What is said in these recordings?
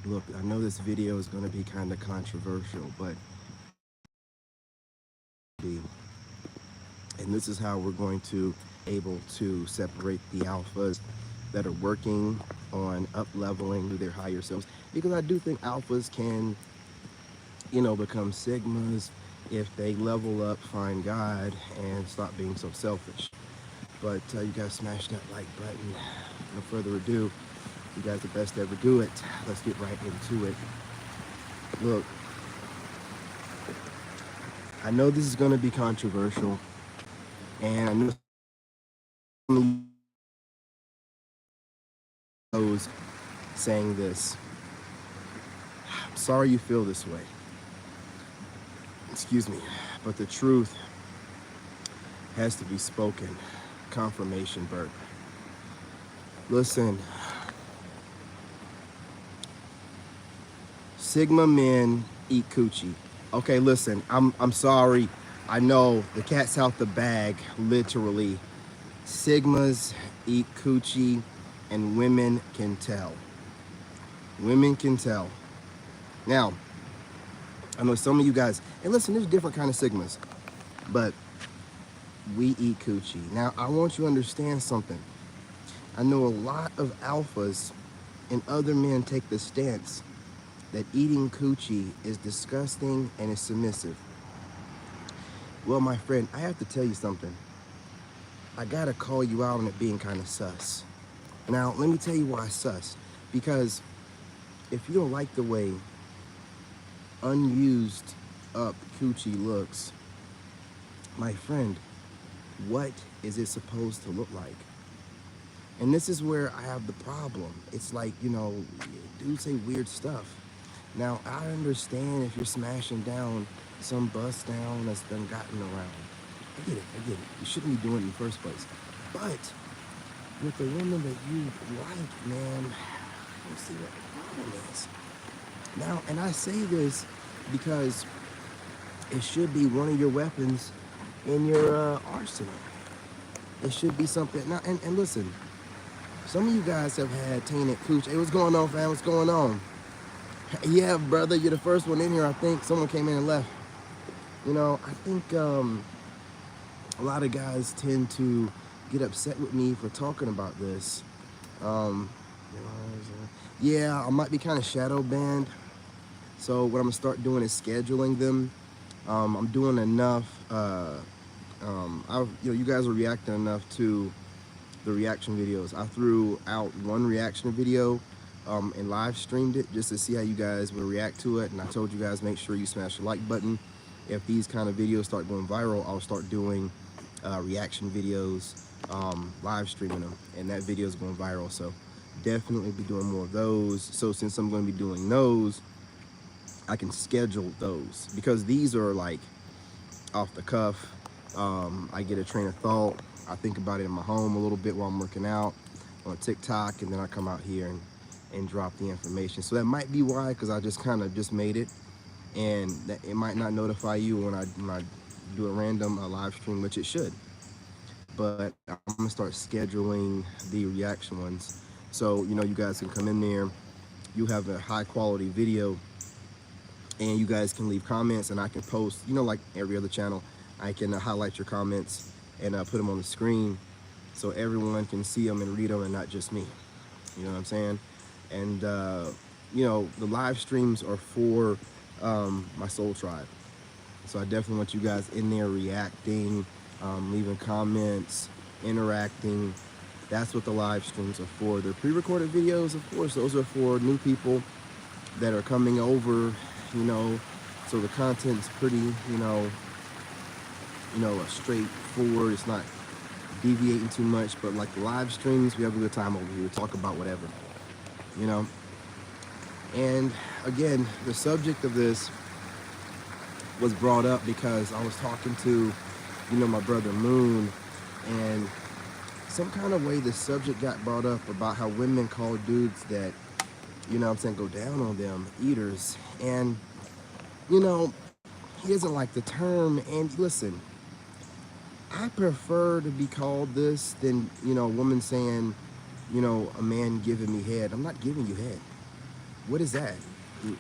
Look, I know this video is going to be kind of controversial, but and this is how we're going to able to separate the alphas that are working on up leveling to their higher selves, because I do think alphas can, become sigmas if they level up, find God, and stop being so selfish. But you guys smash that like button. No further ado, you guys are the best to ever do it. Let's get right into it. Look, I know this is going to be controversial, and I know those saying this. I'm sorry you feel this way. Excuse me, but the truth has to be spoken. Confirmation, Bert. Listen, Sigma men eat coochie. Okay, listen, I'm sorry. I know the cat's out the bag, literally. Sigmas eat coochie, and women can tell. Women can tell. Now, I know some of you guys, and listen, there's different kind of Sigmas, but we eat coochie. Now, I want you to understand something. I know a lot of alphas and other men take the stance that eating coochie is disgusting and is submissive. Well, my friend, I have to tell you something. I gotta call you out on it being kind of sus. Now, let me tell you why sus. Because if you don't like the way unused up coochie looks, my friend, what is it supposed to look like? And this is where I have the problem. It's like, dudes say weird stuff. Now, I understand if you're smashing down some bust down that's been gotten around. I get it. You shouldn't be doing it in the first place. But with the woman that you like, man, I don't see what the problem is. Now, and I say this because it should be one of your weapons in your arsenal. It should be something. Now, and listen, some of you guys have had tainted cooch. Hey, what's going on, fam? What's going on? Yeah, brother, you're the first one in here, I think. Someone came in and left. I think a lot of guys tend to get upset with me for talking about this. Yeah, I might be kind of shadow banned. So what I'm gonna start doing is scheduling them. I'm doing enough. You guys are reacting enough to the reaction videos. I threw out one reaction video and live streamed it just to see how you guys would react to it. And I told you guys, make sure you smash the like button. If these kind of videos start going viral, I'll start doing reaction videos, live streaming them, and that video is going viral. So definitely be doing more of those. So since I'm going to be doing those, I can schedule those, because these are like off the cuff. I get a train of thought. I think about it in my home a little bit while I'm working out on TikTok, and then I come out here and drop the information. So that might be why, because I just kind of just made it, and that it might not notify you when I do a random live stream, which it should. But I'm gonna start scheduling the reaction ones, so you guys can come in there. You have a high quality video, and you guys can leave comments, and I can post, like every other channel, I can highlight your comments and put them on the screen so everyone can see them and read them, and not just me. You know what I'm saying? And the live streams are for my soul tribe. So I definitely want you guys in there reacting, leaving comments, interacting. That's what the live streams are for. They're pre-recorded videos, of course. Those are for new people that are coming over, so the content's pretty, straightforward. It's not deviating too much, but like the live streams, we have a good time over here. We talk about whatever, And again, the subject of this was brought up because I was talking to, my brother Moon, and some kind of way the subject got brought up about how women call dudes that, go down on them, eaters. And, he doesn't like the term. And listen, I prefer to be called this than, a woman saying, a man giving me head. I'm not giving you head. What is that?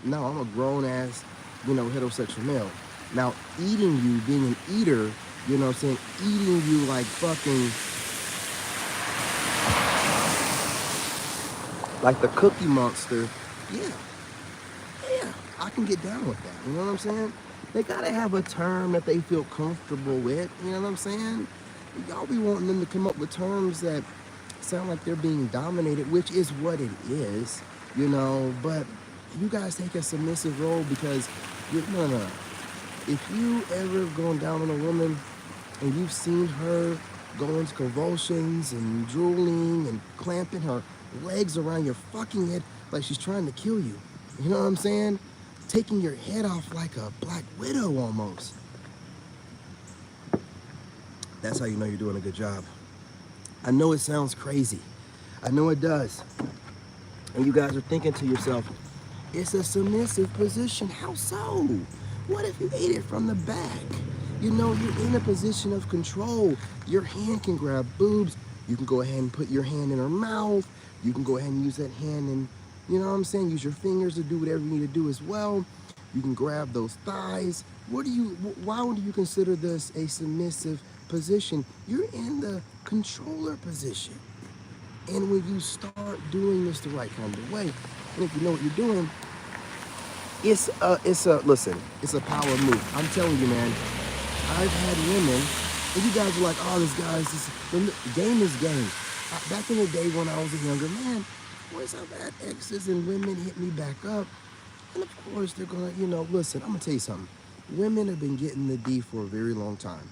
No, I'm a grown ass, heterosexual male. Now, eating you, being an eater, you know what I'm saying? Eating you like fucking, like the Cookie Monster. Yeah, yeah, I can get down with that. You know what I'm saying? They gotta have a term that they feel comfortable with. You know what I'm saying? Y'all be wanting them to come up with terms that sound like they're being dominated, which is what it is, but you guys take a submissive role because no, no, no. If you ever gone down on a woman and you've seen her go into convulsions and drooling and clamping her legs around your fucking head like she's trying to kill you, you know what I'm saying? Taking your head off like a black widow almost. That's how you know you're doing a good job. I know it sounds crazy. I know it does. And you guys are thinking to yourself, it's a submissive position. How so? What if you ate it from the back? You're in a position of control. Your hand can grab boobs. You can go ahead and put your hand in her mouth. You can go ahead and use that hand and, use your fingers to do whatever you need to do as well. You can grab those thighs. Why would you consider this a submissive position? You're in the controller position. And when you start doing this the right kind of way, and if you know what you're doing, it's a power move. I'm telling you, man. I've had women, and you guys are like, oh, game is game. Back in the day when I was a younger man, boys, I've had exes and women hit me back up. And of course, they're gonna, listen, I'm gonna tell you something. Women have been getting the D for a very long time.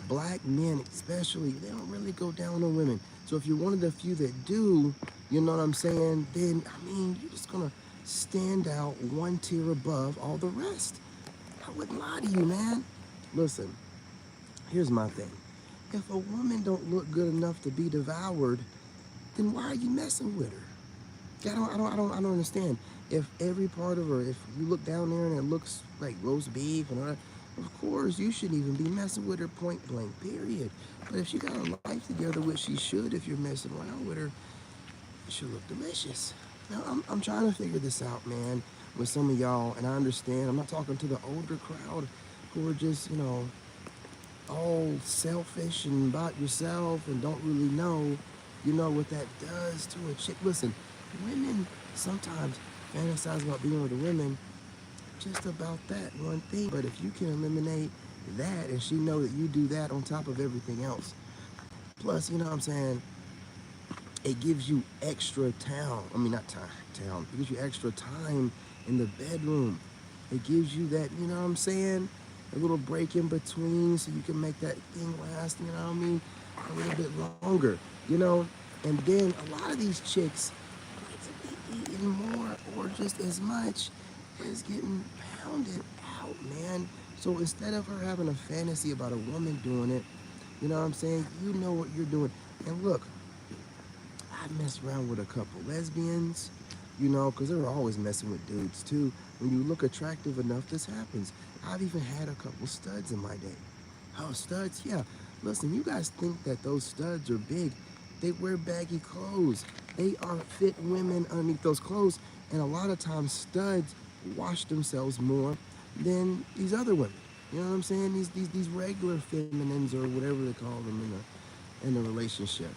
Black men especially, they don't really go down on women. So if you're one of the few that do, you know what I'm saying, then, you're just gonna stand out one tier above all the rest. I wouldn't lie to you, man. Listen, here's my thing. If a woman don't look good enough to be devoured, then why are you messing with her? I don't understand. If every part of her, if you look down there and it looks like roast beef and all that, of course you shouldn't even be messing with her point blank, period. But if she got a life together, which she should, if you're messing around with her, she'll look delicious. Now, I'm trying to figure this out, man, with some of y'all, and I understand. I'm not talking to the older crowd who are just, all selfish and about yourself and don't really know, what that does to a chick. Listen, women sometimes fantasize about being with a woman just about that one thing. But if you can eliminate that and she know that you do that on top of everything else, plus, you know what I'm saying, it gives you extra town. It gives you extra time in the bedroom. It gives you that, you know what I'm saying, a little break in between so you can make that thing last, a little bit longer, And then a lot of these chicks like to be eating more or just as much as getting pounded out, man. So instead of her having a fantasy about a woman doing it, you know what I'm saying, you know what you're doing. And look, I messed around with a couple lesbians, because they were always messing with dudes too. When you look attractive enough, this happens. I've even had a couple studs in my day. Oh, studs? Yeah. Listen, you guys think that those studs are big. They wear baggy clothes. They are fit women underneath those clothes. And a lot of times studs wash themselves more than these other women. You know what I'm saying? These regular feminines or whatever they call them in a relationship.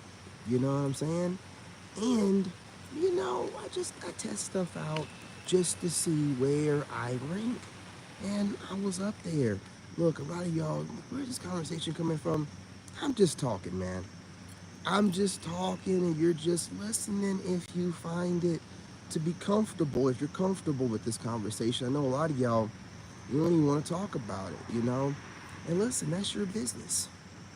You know what I'm saying? And, I test stuff out just to see where I rank. And I was up there. Look, a lot of y'all, where's this conversation coming from? I'm just talking, man. I'm just talking and you're just listening if you find it to be comfortable, if you're comfortable with this conversation. I know a lot of y'all, you don't even want to talk about it. And listen, that's your business.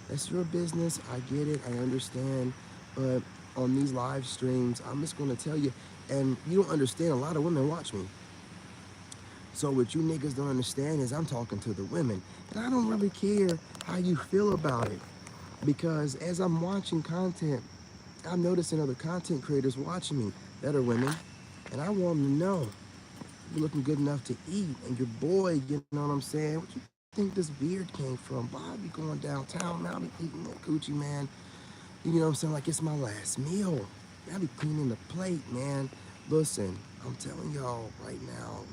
That's your business. I get it. I understand. But on these live streams, I'm just going to tell you, and you don't understand, a lot of women watch me. So what you niggas don't understand is I'm talking to the women. And I don't really care how you feel about it. Because as I'm watching content, I'm noticing other content creators watching me that are women. And I want them to know you're looking good enough to eat. And your boy, you know what I'm saying? What you think this beard came from? Bob be going downtown, man. I be eating that coochie, man. You know what I'm saying? Like it's my last meal. I be cleaning the plate, man. Listen, I'm telling y'all right now,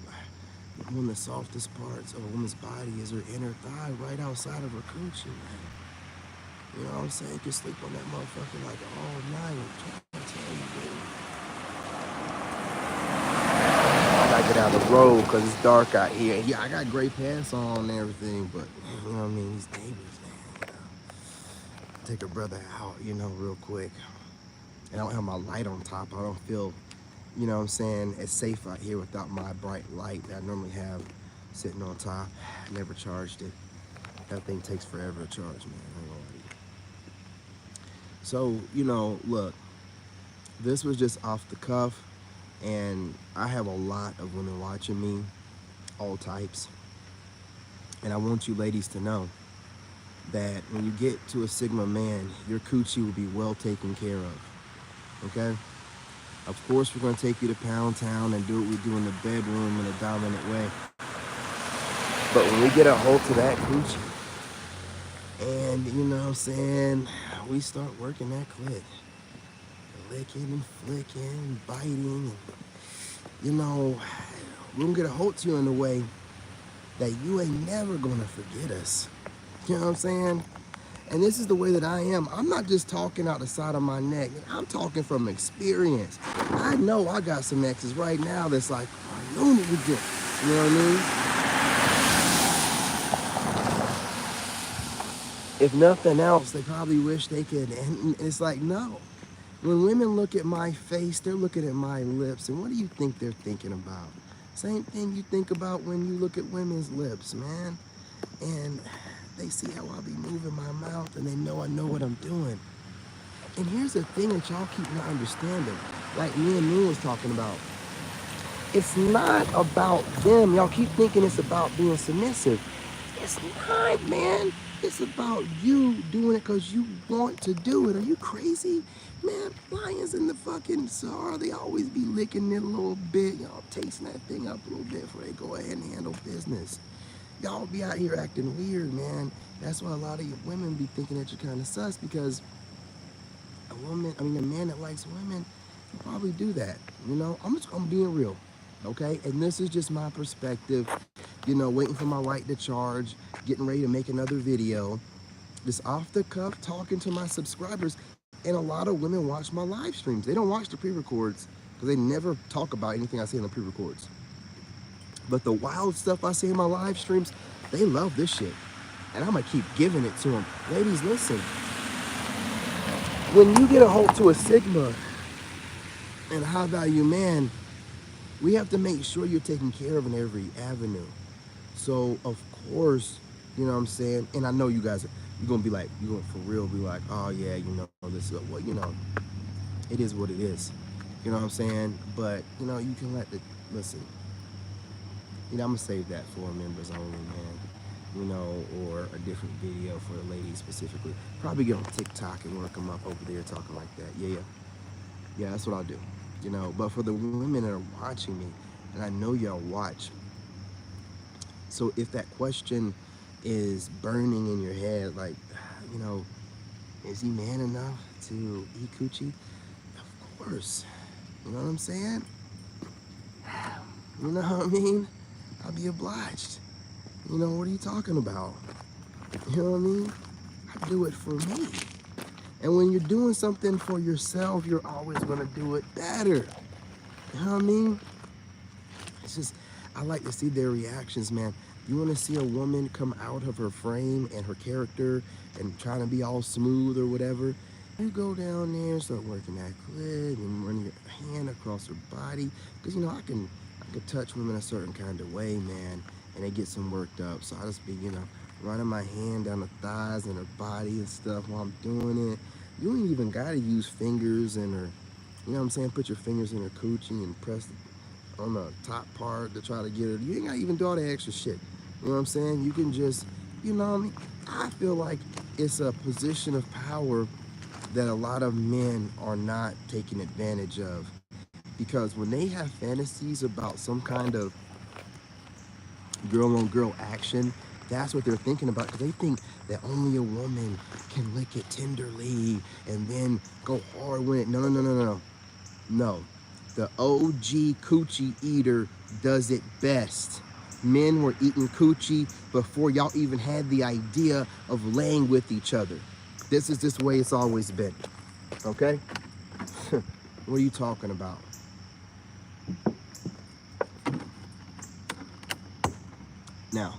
one of the softest parts of a woman's body is her inner thigh, right outside of her coochie, man. You know what I'm saying? You can sleep on that motherfucker like all night. I'm trying to tell you, dude. I gotta get out of the road because it's dark out here. Yeah, I got gray pants on and everything, but you know what I mean? These neighbors, man. Take a brother out, you know, real quick. And I don't have my light on top. I don't feel, you know what I'm saying, as safe out here without my bright light that I normally have sitting on top. Never charged it. That thing takes forever to charge, man. So, you know, look, this was just off the cuff, and I have a lot of women watching me, all types. And I want you ladies to know that when you get to a Sigma man, your coochie will be well taken care of, okay? Of course, we're gonna take you to Pound Town and do what we do in the bedroom in a dominant way. But when we get a hold to that coochie, and you know what I'm saying, we start working that clit. Licking and flicking and biting. And, you know, we're gonna get a hold to you in a way that you ain't never gonna forget us. You know what I'm saying? And this is the way that I am. I'm not just talking out the side of my neck. I'm talking from experience. I know I got some exes right now that's like, I knew it was good. You know what I mean? If nothing else, they probably wish they could. And it's like, no. When women look at my face, they're looking at my lips. And what do you think they're thinking about? Same thing you think about when you look at women's lips, man. And they see how I be moving my mouth and they know I know what I'm doing. And here's the thing that y'all keep not understanding. Like me and Moon was talking about. It's not about them. Y'all keep thinking it's about being submissive. It's not, man. It's about you doing it because you want to do it. Are you crazy? Man, lions in the fucking Sahara, they always be licking it a little bit. Y'all tasting that thing up a little bit before they go ahead and handle business. Y'all be out here acting weird, man. That's why a lot of you women be thinking that you're kind of sus, because a man that likes women will probably do that. You know, I'm being real, okay? And this is just my perspective. You know, waiting for my light to charge, getting ready to make another video, just off the cuff, talking to my subscribers. And a lot of women watch my live streams. They don't watch the pre-records because they never talk about anything I say in the pre-records. But the wild stuff I say in my live streams, they love this shit. And I'm gonna keep giving it to them. Ladies, listen. When you get a hold to a Sigma and a high value man, we have to make sure you're taken care of in every avenue. So of course, you know what I'm saying? And I know you guys, you're gonna be like, you're gonna for real be like, oh yeah, you know, this is what, you know, it is what it is. You know what I'm saying? But, you know, you can listen, you know, I'm gonna save that for members only, man. You know, or a different video for the ladies specifically. Probably get on TikTok and work them up over there talking like that. Yeah, that's what I'll do. You know, but for the women that are watching me, and I know y'all watch, so if that question is burning in your head, like, you know, is he man enough to eat coochie? Of course. You know what I'm saying? You know what I mean? I'll be obliged. You know, what are you talking about? You know what I mean? I do it for me. And when you're doing something for yourself, you're always gonna do it better. You know what I mean? It's just, I like to see their reactions, man. You wanna see a woman come out of her frame and her character and trying to be all smooth or whatever, you go down there and start working that clit and running your hand across her body. Because, you know, I can touch women a certain kind of way, man, and they get some worked up. So I just be, you know, running my hand down the thighs and her body and stuff while I'm doing it. You ain't even gotta use fingers in her, you know what I'm saying? Put your fingers in her coochie and press on the top part to try to get her. You ain't gotta even do all that extra shit. You know what I'm saying? You can just, you know what I mean? I feel like it's a position of power that a lot of men are not taking advantage of. Because when they have fantasies about some kind of girl-on-girl action, that's what they're thinking about, because they think that only a woman can lick it tenderly and then go hard with it. No. The OG coochie eater does it best. Men were eating coochie before y'all even had the idea of laying with each other. This is this way it's always been. Okay? What are you talking about? Now,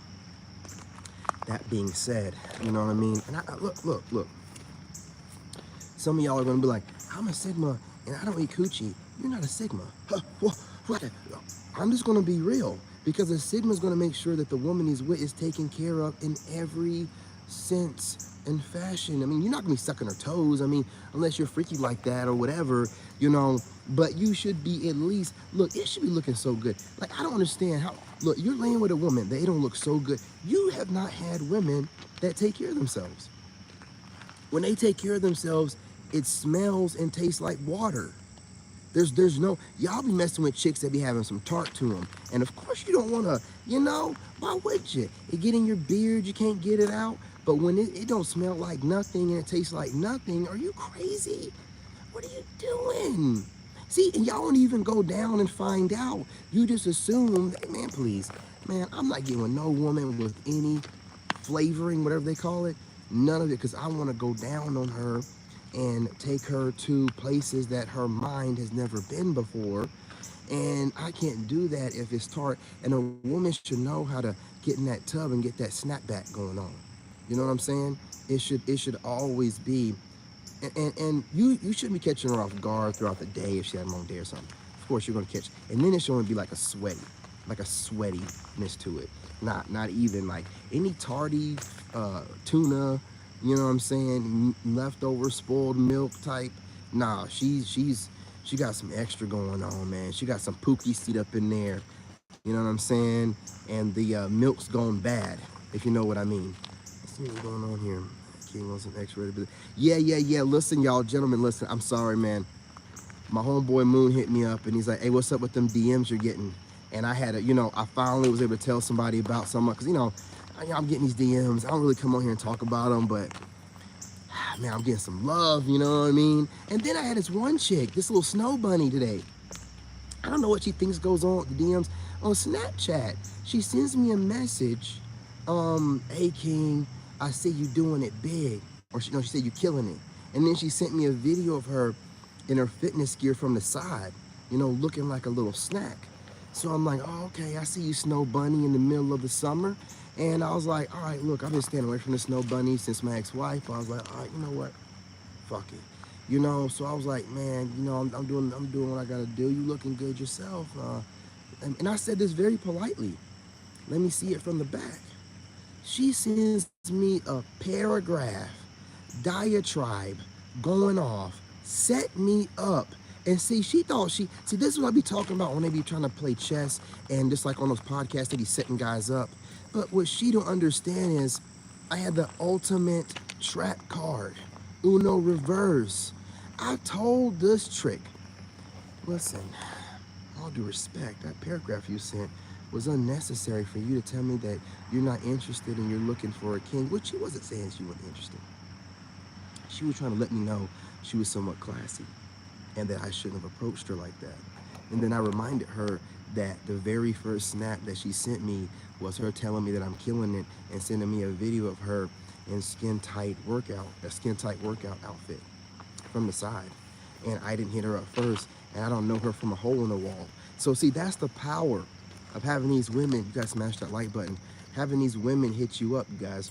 that being said, you know what I mean? And look. Some of y'all are gonna be like, I'm a Sigma and I don't eat coochie. You're not a Sigma. Huh, what? I'm just gonna be real, because a Sigma is gonna make sure that the woman he's with is taken care of in every sense and fashion. I mean, you're not gonna be sucking her toes. I mean, unless you're freaky like that or whatever, you know. But you should be at least, look, it should be looking so good. Like, I don't understand how, look, you're laying with a woman, they don't look so good. You have not had women that take care of themselves. When they take care of themselves, it smells and tastes like water. There's no, y'all be messing with chicks that be having some tart to them. And of course you don't want to, you know, why would you? It get in your beard, you can't get it out. But when it don't smell like nothing and it tastes like nothing, are you crazy? What are you doing? See, and y'all don't even go down and find out. You just assume, that, man, please, man, I'm not getting with no woman with any flavoring, whatever they call it, none of it, because I want to go down on her and take her to places that her mind has never been before. And I can't do that if it's tart. And a woman should know how to get in that tub and get that snapback going on. You know what I'm saying? It should always be, and you shouldn't be catching her off guard throughout the day if she had a long day or something. Of course you're gonna catch, and then it should only be like a sweatiness to it. Not even like any tardy tuna, you know what I'm saying, leftover spoiled milk type. Nah, she got some extra going on, man. She got some pookie seed up in there, you know what I'm saying, and the milk's gone bad, if you know what I mean. Let's see what's going on here. King wants some extra. Yeah. Listen, y'all, gentlemen, listen. I'm sorry, man. My homeboy Moon hit me up and he's like, hey, what's up with them DMs you're getting? And I had I finally was able to tell somebody about someone, because, I'm getting these DMs. I don't really come on here and talk about them, but, man, I'm getting some love, you know what I mean? And then I had this one chick, this little snow bunny today. I don't know what she thinks goes on with the DMs. On Snapchat, she sends me a message, hey, King, I see you doing it big. Or she said you killing it. And then she sent me a video of her in her fitness gear from the side, looking like a little snack. So I'm like, oh, okay, I see you, Snow Bunny, in the middle of the summer. And I was like, all right, look, I've been staying away from the Snow Bunny since my ex-wife. I was like, all right, you know what? Fuck it. So I was like, man, I'm doing what I gotta do. You looking good yourself. And I said this very politely. Let me see it from the back. She sends me a paragraph, diatribe, going off, set me up. And see, this is what I be talking about when they be trying to play chess and just like on those podcasts they be setting guys up. But what she don't understand is I had the ultimate trap card, Uno reverse. I told this trick, listen, all due respect, that paragraph you sent was unnecessary for you to tell me that you're not interested and you're looking for a king, which she wasn't saying she wasn't interested. She was trying to let me know she was somewhat classy and that I shouldn't have approached her like that. And then I reminded her that the very first snap that she sent me was her telling me that I'm killing it and sending me a video of her in a skin-tight workout outfit from the side. And I didn't hit her up first, and I don't know her from a hole in the wall. So see, that's the power of having these women. You guys smash that like button. Having these women hit you up, you guys.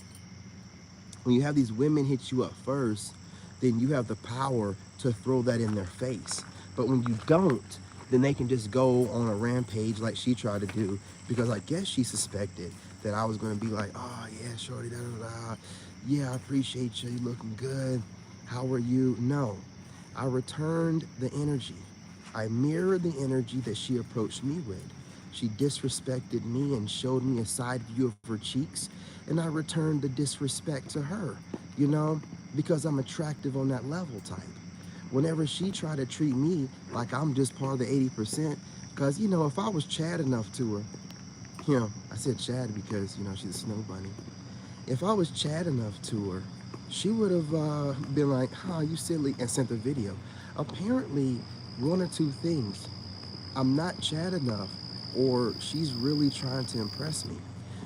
When you have these women hit you up first, then you have the power to throw that in their face. But when you don't, then they can just go on a rampage like she tried to do, because I guess she suspected that I was going to be like, oh yeah, shorty, yeah, I appreciate you, you looking good, how are you? No, I returned the energy. I mirrored the energy that she approached me with. She disrespected me and showed me a side view of her cheeks, and I returned the disrespect to her, because I'm attractive on that level type. Whenever she tried to treat me like I'm just part of the 80%, because, if I was Chad enough to her, I said Chad because, she's a snow bunny. If I was Chad enough to her, she would have been like, you silly, and sent the video. Apparently, one or two things. I'm not Chad enough, or she's really trying to impress me.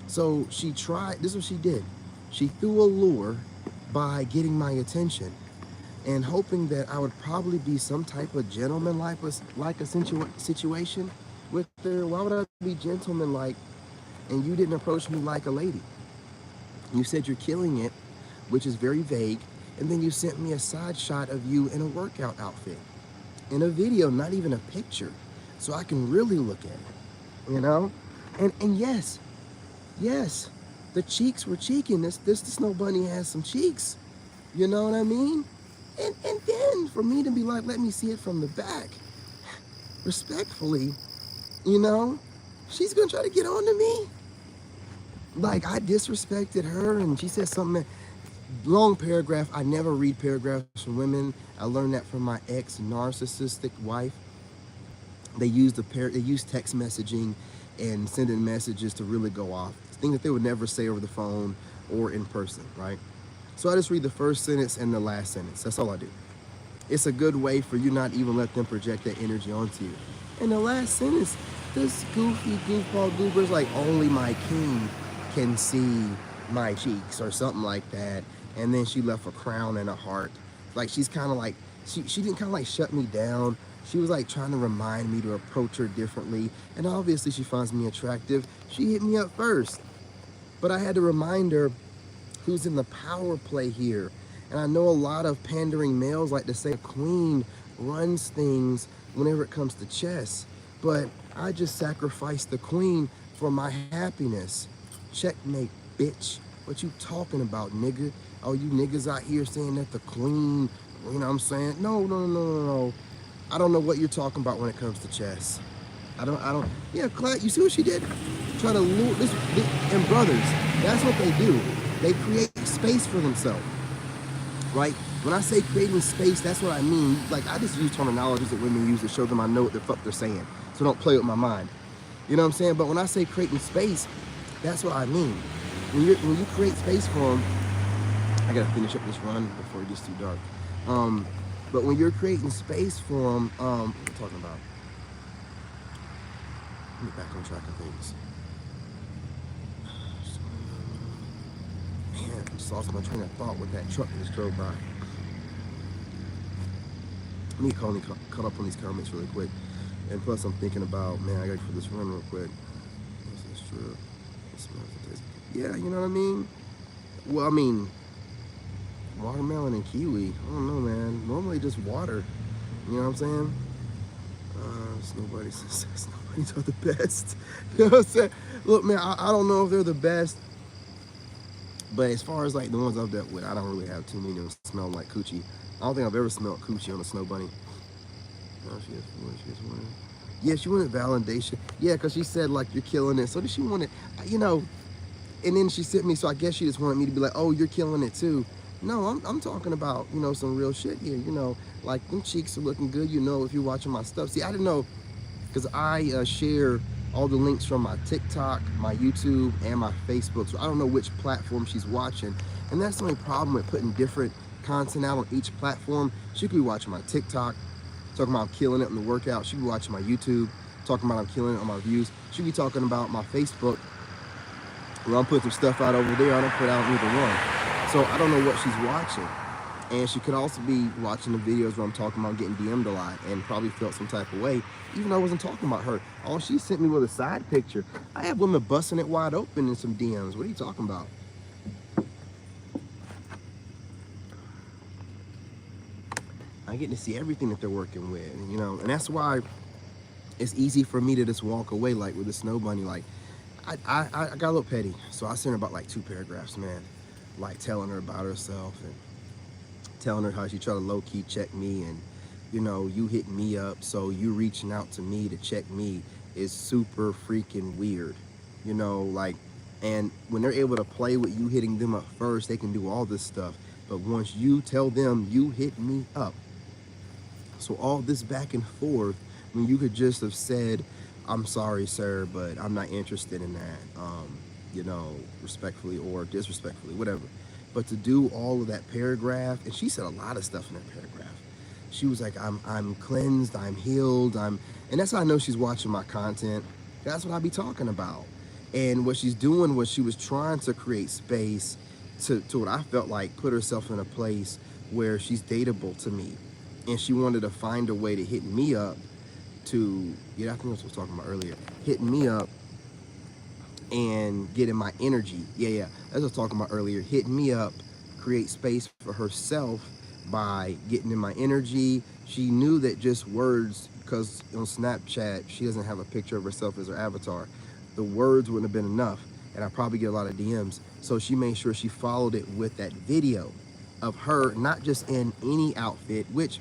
So she tried, this is what she did. She threw a lure by getting my attention and hoping that I would probably be some type of gentleman like a situation with her. Why would I be gentleman like and you didn't approach me like a lady? You said you're killing it, which is very vague, and then you sent me a side shot of you in a workout outfit. In a video, not even a picture. So I can really look at it, you know? And yes, the cheeks were cheeking. This snow bunny has some cheeks. You know what I mean? And then for me to be like, let me see it from the back, respectfully, you know, she's gonna try to get on to me. Like I disrespected her and she said something, long paragraph. I never read paragraphs from women. I learned that from my ex narcissistic wife. They use text messaging and sending messages to really go off. Things that they would never say over the phone or in person, right? So I just read the first sentence and the last sentence. That's all I do. It's a good way for you not even let them project that energy onto you. And the last sentence, this goofy goofball goober's like, only my king can see my cheeks or something like that. And then she left a crown and a heart. Like she's kind of like, she didn't kind of like shut me down. She was like trying to remind me to approach her differently. And obviously she finds me attractive. She hit me up first. But I had to remind her who's in the power play here. And I know a lot of pandering males like to say a queen runs things whenever it comes to chess. But I just sacrificed the queen for my happiness. Checkmate, bitch. What you talking about, nigga? Oh, you niggas out here saying that the queen, you know what I'm saying? No. I don't know what you're talking about when it comes to chess. Yeah, Clyde, you see what she did? Try to lure this, and brothers, that's what they do. They create space for themselves, right? When I say creating space, that's what I mean. Like, I just use terminologies that women use to show them I know what the fuck they're saying. So don't play with my mind. You know what I'm saying? But when I say creating space, that's what I mean. When you create space for them, I gotta finish up this run before it gets too dark. But when you're creating space for them, what am I talking about? Let me back on track of things. Man, I just lost my train of thought with that truck that just drove by. Let me cut up on these comments really quick. And plus I'm thinking about, man, I gotta go for this run real quick. This is true. Yeah, you know what I mean? Well, I mean, watermelon and kiwi. I don't know, man. Normally just water. You know what I'm saying? Snowbunnies are the best. You know what I'm saying? Look, man, I don't know if they're the best. But as far as like the ones I've dealt with, I don't really have too many that smell like coochie. I don't think I've ever smelled coochie on a snow bunny. No, she has one. Yeah, she wanted validation. Yeah, because she said like you're killing it. So did she want it, you know? And then she sent me, so I guess she just wanted me to be like, oh, you're killing it too. No, I'm talking about, you know, some real shit here. You know, like them cheeks are looking good. You know, if you're watching my stuff. See, I didn't know, because I share all the links from my TikTok, my YouTube, and my Facebook. So I don't know which platform she's watching. And that's the only problem with putting different content out on each platform. She could be watching my TikTok, talking about I'm killing it on the workout. She could be watching my YouTube, talking about I'm killing it on my views. She could be talking about my Facebook, where I'm putting some stuff out over there. I don't put out either one. So I don't know what she's watching. And she could also be watching the videos where I'm talking about getting DM'd a lot and probably felt some type of way, even though I wasn't talking about her. All she sent me was a side picture. I have women busting it wide open in some DMs. What are you talking about? I get to see everything that they're working with, you know, and that's why it's easy for me to just walk away, like with the snow bunny. Like, I got a little petty, so I sent her about like 2 paragraphs, man, like telling her about herself and telling her how she tried to low-key check me, and you know, you hit me up, so you reaching out to me to check me is super freaking weird, you know, like, and when they're able to play with you hitting them up first, they can do all this stuff. But once you tell them you hit me up, so all this back and forth, when you could just have said, I'm sorry, sir, but I'm not interested in that, you know, respectfully or disrespectfully, whatever. But to do all of that paragraph, and she said a lot of stuff in that paragraph. she was like, I'm cleansed, I'm healed, and that's how I know she's watching my content. That's what I be talking about. And what she's doing was she was trying to create space to what I felt like put herself in a place where she's dateable to me. And she wanted to find a way to hit me up to, yeah, I think that's what I was talking about earlier, hitting me up and getting my energy. Yeah, that's what I was talking about earlier, hitting me up, create space for herself by getting in my energy. She knew that just words, because on Snapchat, she doesn't have a picture of herself as her avatar. The words wouldn't have been enough, and I probably get a lot of DMs. So she made sure she followed it with that video of her, not just in any outfit, which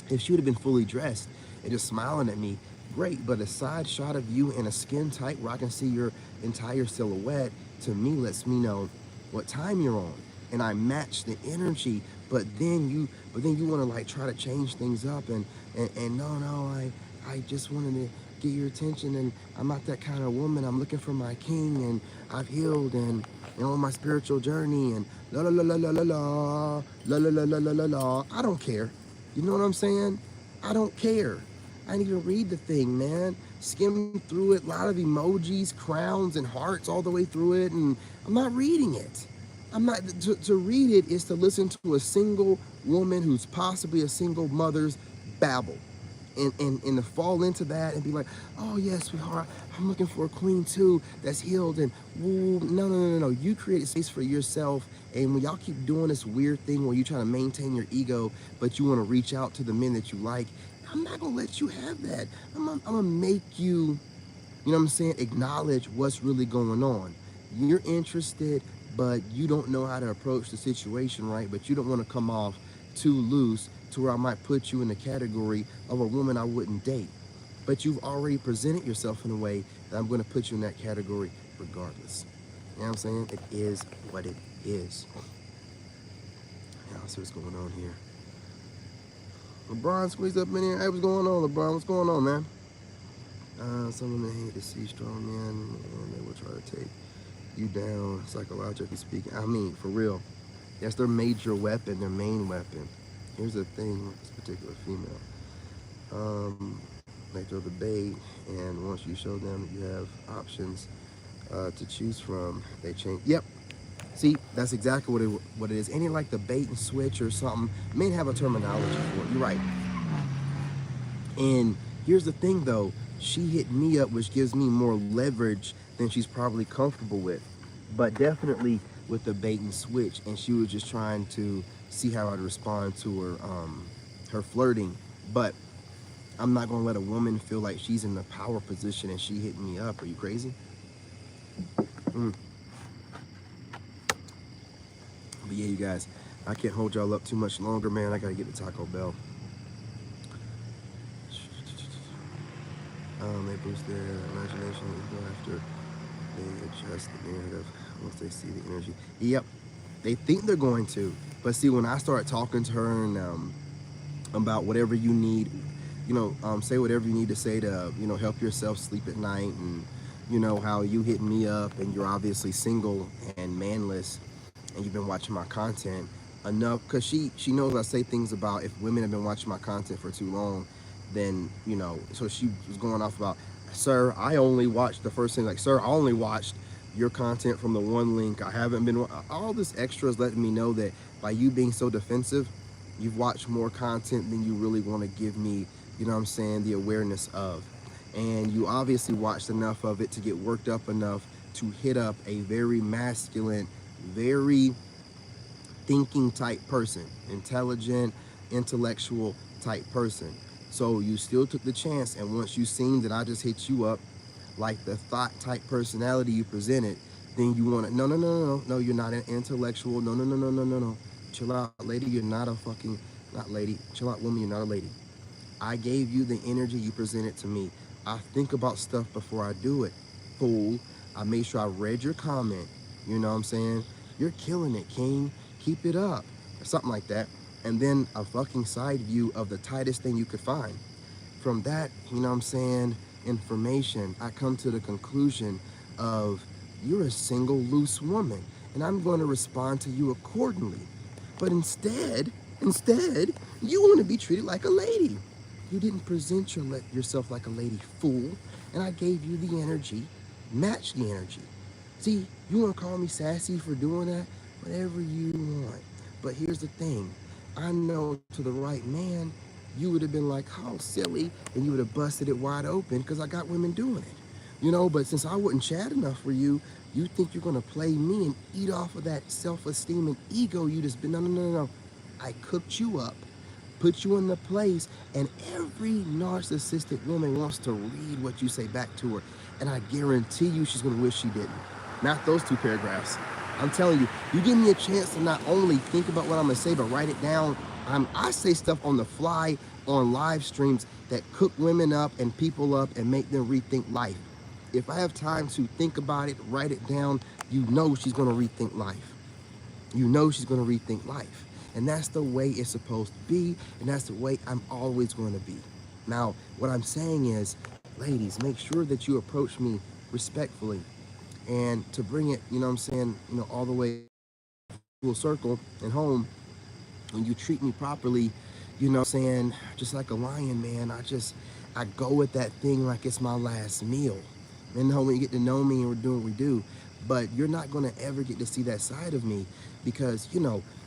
if she would have been fully dressed and just smiling at me, great. But a side shot of you in a skin tight where I can see your entire silhouette, to me lets me know what time you're on. And I match the energy, but then you want to like try to change things up and no, I just wanted to get your attention, and I'm not that kind of woman. I'm looking for my king, and I've healed, and on my spiritual journey, and la la la la la la la la la la la la la la. I don't care. You know what I'm saying? I don't care. I didn't even read the thing, man. Skimmed through it, a lot of emojis, crowns, and hearts all the way through it, and I'm not reading it. I'm not, to read it is to listen to a single woman who's possibly a single mother's babble. And to fall into that and be like, oh yes, sweetheart, I'm looking for a queen too that's healed, and woo, no. You create space for yourself, and when y'all keep doing this weird thing where you try to maintain your ego, but you want to reach out to the men that you like, I'm not gonna let you have that. I'm gonna make you, you know what I'm saying, acknowledge what's really going on. You're interested, but you don't know how to approach the situation right, but you don't want to come off too loose to where I might put you in the category of a woman I wouldn't date. But you've already presented yourself in a way that I'm going to put you in that category regardless. You know what I'm saying? It is what it is. Yeah, let's see what's going on here. LeBron squeezed up in here. Hey, what's going on, LeBron? What's going on, man? Some women hate to see strong men, and they will try to take you down, psychologically speaking. I mean, for real. That's their major weapon, their main weapon. Here's the thing with this particular female. They throw the bait, and once you show them that you have options to choose from, they change. Yep. See, that's exactly what it is. Ain't it like the bait and switch or something? Men have a terminology for it. You're right. And here's the thing, though. She hit me up, which gives me more leverage than she's probably comfortable with. But definitely with the bait and switch, and she was just trying to see how I'd respond to her flirting. But I'm not gonna let a woman feel like she's in the power position and she hitting me up. Are you crazy? But yeah, you guys, I can't hold y'all up too much longer, man. I gotta get to Taco Bell. They boost their imagination and go after they adjust the narrative once they see the energy. Yep, they think they're going to, but see, when I start talking to her and about whatever you need, you know, say whatever you need to say to, you know, help yourself sleep at night, and you know how you hit me up and you're obviously single and manless, and you've been watching my content enough, because she knows I say things about if women have been watching my content for too long, then, you know, so she was going off about, sir, I only watched the first thing, like, sir, I only watched your content from the one link. I haven't been, all this extra is letting me know that by you being so defensive, you've watched more content than you really want to give me, you know what I'm saying, the awareness of. And you obviously watched enough of it to get worked up enough to hit up a very masculine, very thinking type person, intelligent, intellectual type person. So you still took the chance, and once you seen that I just hit you up like the thought type personality you presented, then you want to, no, you're not an intellectual, no. Chill out, lady, you're not a fucking, not lady, chill out, woman, you're not a lady. I gave you the energy you presented to me. I think about stuff before I do it, fool. I made sure I read your comment, you know what I'm saying? You're killing it, king, keep it up, or something like that. And then a fucking side view of the tightest thing you could find. From that, you know what I'm saying, information, I come to the conclusion of you're a single loose woman, and I'm going to respond to you accordingly. But instead, Instead, you want to be treated like a lady. You didn't present yourself like a lady, fool. And I gave you the energy, match the energy. See, you want to call me sassy for doing that? Whatever you want. But here's the thing. I know to the right man, you would have been like, how silly, and you would have busted it wide open because I got women doing it. But since I wasn't Chad enough for you, you think you're going to play me and eat off of that self-esteem and ego you just been, no, no, no, no. I cooked you up, put you in the place, and every narcissistic woman wants to read what you say back to her. And I guarantee you she's going to wish she didn't. Not those two paragraphs. I'm telling you, you give me a chance to not only think about what I'm going to say, but write it down. I say stuff on the fly on live streams that cook women up and people up and make them rethink life. If I have time to think about it, write it down, you know she's going to rethink life. You know she's going to rethink life. And that's the way it's supposed to be, and that's the way I'm always going to be. Now, what I'm saying is, ladies, make sure that you approach me respectfully. And to bring it, all the way full circle and home, when you treat me properly, just like a lion, man, I go with that thing like it's my last meal. And when you get to know me and we're doing what we do, but you're not going to ever get to see that side of me because,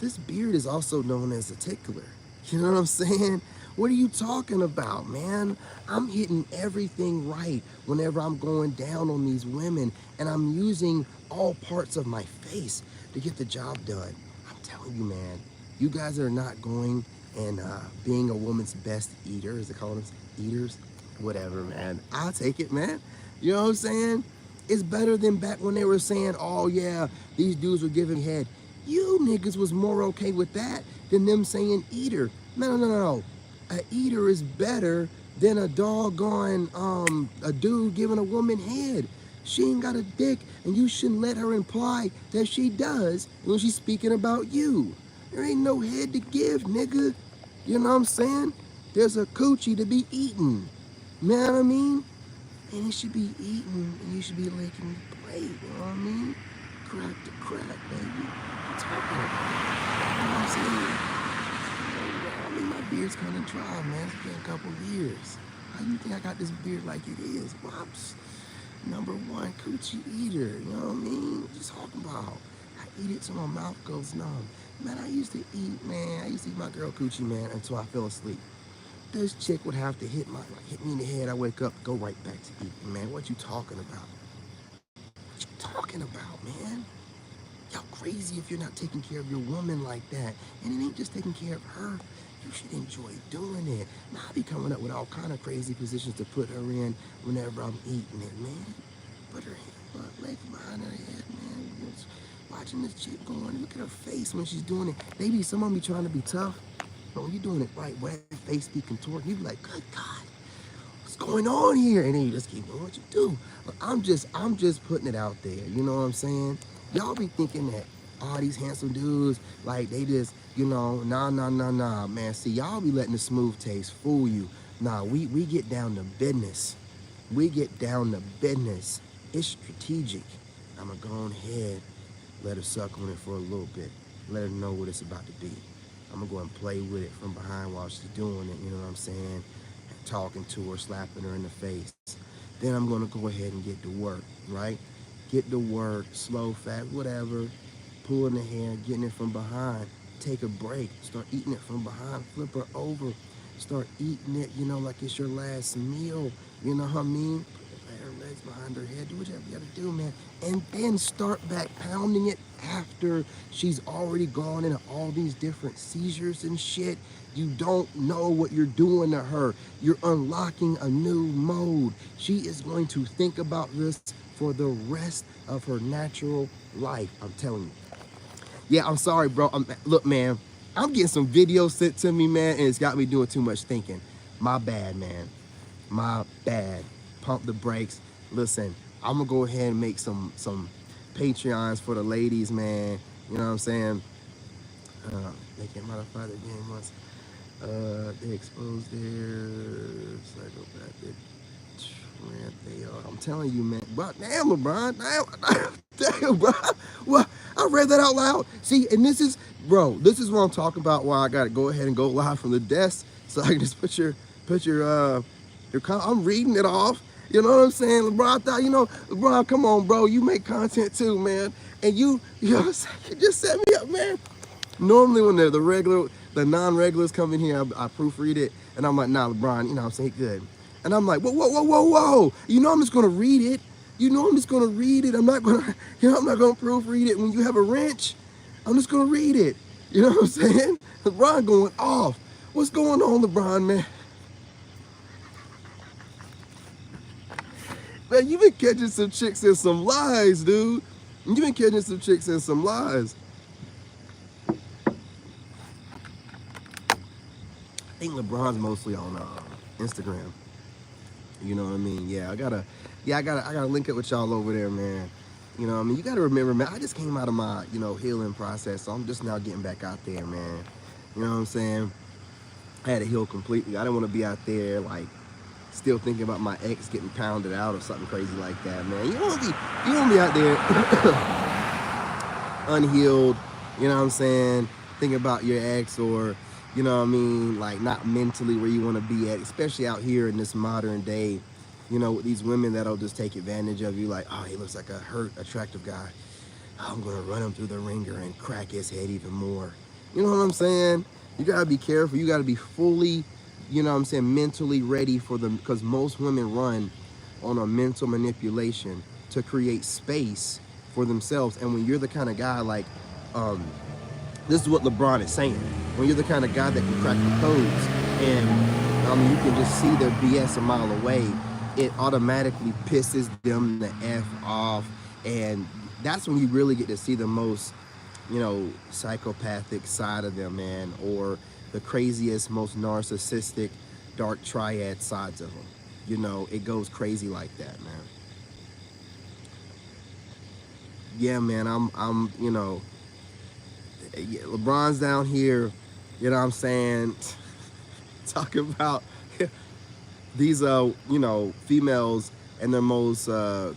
this beard is also known as a tickler. You know what I'm saying? What are you talking about, man? I'm hitting everything right whenever I'm going down on these women, and I'm using all parts of my face to get the job done. I'm telling you, man, you guys are not going and being a woman's best eater, as they call them, eaters, whatever, man. I'll take it, man. You know what I'm saying? It's better than back when they were saying, oh yeah, these dudes were giving head. You niggas was more okay with that than them saying eater. No. A eater is better than a doggone, a dude giving a woman head. She ain't got a dick, and you shouldn't let her imply that she does when she's speaking about you. There ain't no head to give, nigga. You know what I'm saying? There's a coochie to be eaten. You know what I mean? And it should be eaten, and you should be licking the plate, you know what I mean? Crack to crack, baby. I'm talking about it. You know what I'm saying? My beard's kind of dry, man. It's been a couple of years. How do you think I got this beard like it is? Pops, #1 coochie eater, you know what I mean? What you talking about? I eat it till my mouth goes numb. Man, I used to eat my girl coochie, man, until I fell asleep. This chick would have to hit me in the head. I wake up, go right back to eating, man. What you talking about? What you talking about, man? Y'all crazy if you're not taking care of your woman like that. And it ain't just taking care of her. You should enjoy doing it. Now, I be coming up with all kind of crazy positions to put her in whenever I'm eating it, man. Put her legs behind her head, man. Just watching this chick going, look at her face when she's doing it. Some of them be trying to be tough, but when you're doing it right, where that face be contorted, you be like, good God, what's going on here? And then you just keep doing what you do. But I'm just putting it out there. You know what I'm saying? Y'all be thinking that all these handsome dudes, like they just, nah, man. See, y'all be letting the smooth taste fool you. Nah, we get down to business. We get down to business. It's strategic. I'ma go on ahead, let her suck on it for a little bit. Let her know what it's about to be. I'm gonna go and play with it from behind while she's doing it, you know what I'm saying? Talking to her, slapping her in the face. Then I'm gonna go ahead and get to work, right? Get to work, slow, fast, whatever. Pulling the hair, getting it from behind. Take a break, start eating it from behind, flip her over. Start eating it, like it's your last meal. You know what I mean? Put her legs behind her head, do whatever you gotta do, man. And then start back pounding it after she's already gone into all these different seizures and shit. You don't know what you're doing to her. You're unlocking a new mode. She is going to think about this for the rest of her natural life. I'm telling you. Yeah, I'm sorry, bro. Look, man, I'm getting some videos sent to me, man, and it's got me doing too much thinking. My bad, man. My bad. Pump the brakes. Listen, I'm gonna go ahead and make some Patreons for the ladies, man. You know what I'm saying? They can't modify their game once. They expose their psychopathic trend. They are. I'm telling you, man. But damn, LeBron. Damn, bro. Well, I read that out loud. See, and this is bro, this is what I'm talking about. Why I gotta go ahead and go live from the desk so I can just put your I'm reading it off. You know what I'm saying, LeBron? I thought, LeBron, come on, bro. You make content too, man. And you know what I'm saying? You just set me up, man. Normally when the non-regulars come in here, I proofread it, and I'm like, nah, LeBron, I'm saying, good. And I'm like, whoa, whoa, whoa, whoa, whoa. I'm just gonna read it. I'm just gonna read it. I'm not gonna, I'm not gonna proofread it. When you have a wrench, I'm just gonna read it. You know what I'm saying? LeBron going off. What's going on, LeBron, man? Man, you been catching some chicks in some lies, dude. You been catching some chicks in some lies. I think LeBron's mostly on Instagram. You know what I mean? Yeah, I gotta link up with y'all over there, man. You know what I mean? You gotta remember, man, I just came out of my, healing process, so I'm just now getting back out there, man. You know what I'm saying? I had to heal completely. I didn't want to be out there, like, still thinking about my ex getting pounded out or something crazy like that, man. You don't want to be out there unhealed, you know what I'm saying? Thinking about your ex, or, you know what I mean, like not mentally where you want to be at, especially out here in this modern day, with these women that'll just take advantage of you, like, oh, he looks like a hurt, attractive guy. Oh, I'm going to run him through the ringer and crack his head even more. You know what I'm saying? You got to be careful. You got to be fully, mentally ready for them, because most women run on a mental manipulation to create space for themselves. And when you're the kind of guy like, this is what LeBron is saying, when you're the kind of guy that can crack the codes and you can just see their BS a mile away, it automatically pisses them the F off. And that's when you really get to see the most, psychopathic side of them, man, or the craziest, most narcissistic, dark triad sides of them. It goes crazy like that, man. Yeah, man, I'm LeBron's down here, you know what I'm saying, talking about these, females and their most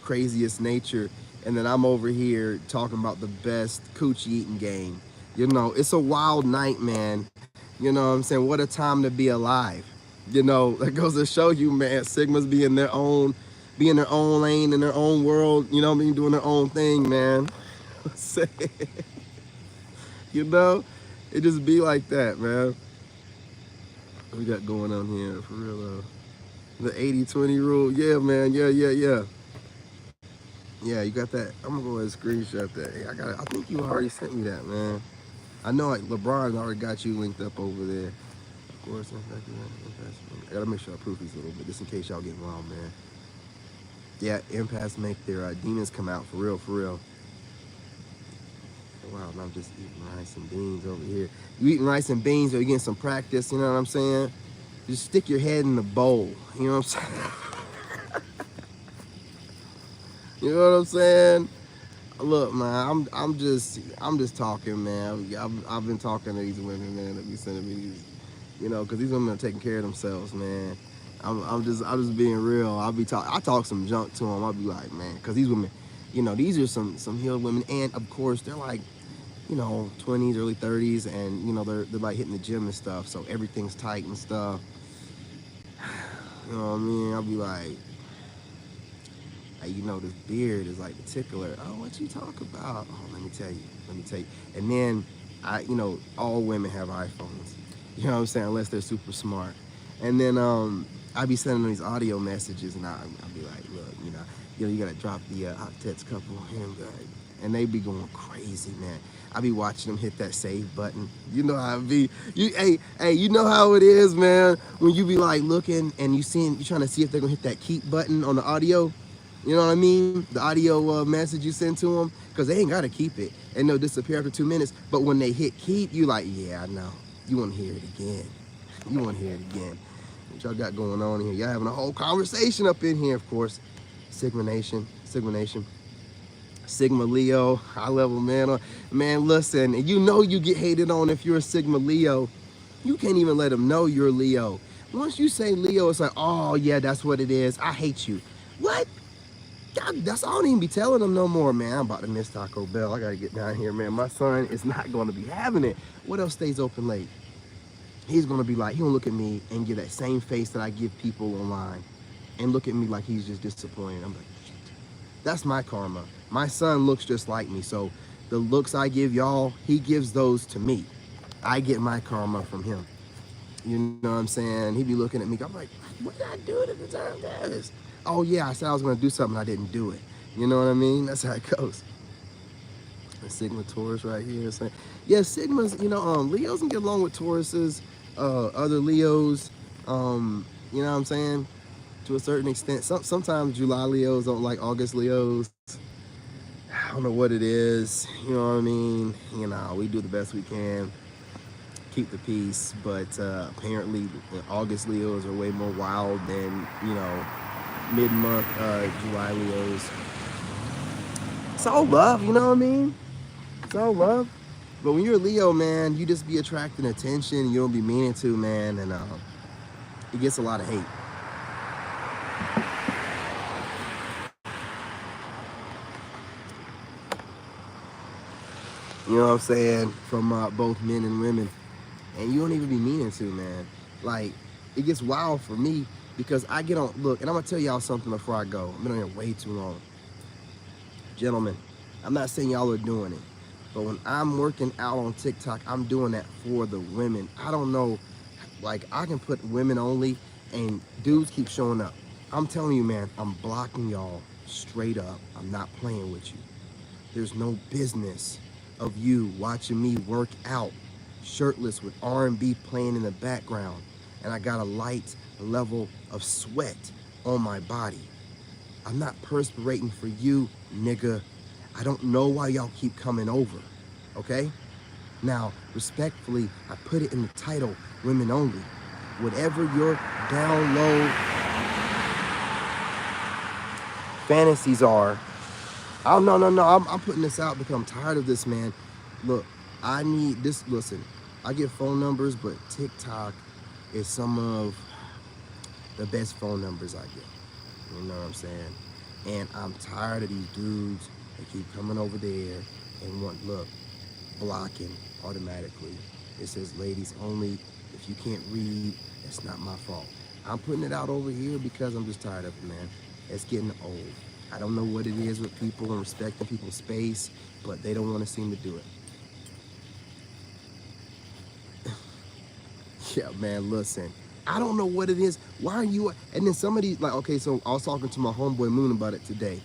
craziest nature. And then I'm over here talking about the best coochie eating game. It's a wild night, man. You know what I'm saying? What a time to be alive. That goes to show you, man, Sigmas be in their own lane, in their own world, doing their own thing, man. It just be like that, man. What we got going on here, for real, the 80-20 rule. Yeah, man, yeah. Yeah, you got that. I'm gonna go ahead and screenshot that. Hey, I think you already sent me that, man. I know LeBron already got you linked up over there. Of course, I gotta make sure I proof these a little bit, just in case y'all get wild, man. Yeah, empaths make their demons come out, for real. Wow, and I'm just eating rice and beans over here. You eating rice and beans, or you getting some practice, you know what I'm saying? Just stick your head in the bowl, you know what I'm saying? You know what I'm saying? Look, man, I'm just talking, man. I've been talking to these women, man, that be sending me these, because these women are taking care of themselves, man. I'm just being real. I talk some junk to them. I'll be like, man, because these women, these are some healed women, and of course they're like, 20s, early 30s, and they're like hitting the gym and stuff, so everything's tight and stuff. You know what I mean? I'll be like, hey, this beard is like the tickler. Oh, what you talk about? Oh, let me tell you. And then all women have iPhones. You know what I'm saying? Unless they're super smart. And then I be sending them these audio messages, and I'll be like, look, you gotta drop the octets couple and they be going crazy, man. I be watching them hit that save button. You know how it be. You know how it is, man. When you be like looking and you trying to see if they're gonna hit that keep button on the audio. You know what I mean? The audio message you send to them, because they ain't gotta keep it, and they'll disappear after 2 minutes. But when they hit keep, you like, yeah, I know. You want to hear it again. What y'all got going on here? Y'all having a whole conversation up in here, of course. Sigma Nation. Sigma Leo, high level, man. Man, listen, you get hated on if you're a Sigma Leo. You can't even let them know you're Leo. Once you say Leo, it's like, oh, yeah, that's what it is. I hate you. What? God, that's I don't even be telling them no more, man. I'm about to miss Taco Bell. I gotta get down here, man. My son is not gonna be having it. What else stays open late? He's gonna be like, he gonna look at me and give that same face that I give people online, and look at me like he's just disappointed. I'm like, shit. That's my karma. My son looks just like me, so the looks I give y'all, he gives those to me. I get my karma from him. You know what I'm saying? He be looking at me. I'm like, what did I do to deserve this? Oh yeah, I said I was gonna do something. I didn't do it. You know what I mean? That's how it goes. The Sigma Taurus right here. Saying, yeah, Sigmas. You know, Leos can get along with Tauruses, other Leos. You know what I'm saying? To a certain extent. Sometimes July Leos don't like August Leos. I don't know what it is. You know what I mean? You know, we do the best we can. Keep the peace, but apparently August Leos are way more wild than, you know, mid-month July Leos. It's all love, you know what I mean? It's all love. But when you're a Leo, man, you just be attracting attention. You don't be meaning to, man, and it gets a lot of hate. You know what I'm saying? From both men and women. And you don't even be meaning to, man. Like, it gets wild for me because I get on, look, and I'm gonna tell y'all something before I go. I've been on here way too long. Gentlemen, I'm not saying y'all are doing it, but when I'm working out on TikTok, I'm doing that for the women. I don't know, like, I can put women only and dudes keep showing up. I'm telling you, man, I'm blocking y'all straight up. I'm not playing with you. There's no business of you watching me work out shirtless with R&B playing in the background, and I got a light level of sweat on my body. I'm not perspirating for you, nigga. I don't know why y'all keep coming over, okay? Now, respectfully, I put it in the title, women only. Whatever your down low fantasies are, oh, no, I'm putting this out because I'm tired of this, man. Look, I need this, listen, I get phone numbers, but TikTok is some of the best phone numbers I get. You know what I'm saying? And I'm tired of these dudes that keep coming over there and want, look, blocking automatically. It says ladies only. If you can't read, it's not my fault. I'm putting it out over here because I'm just tired of it, man. It's getting old. I don't know what it is with people and respecting people's space, but they don't want to seem to do it. Yeah, man, listen. I don't know what it is. Why are you? And then somebody, like, okay, so I was talking to my homeboy Moon about it today.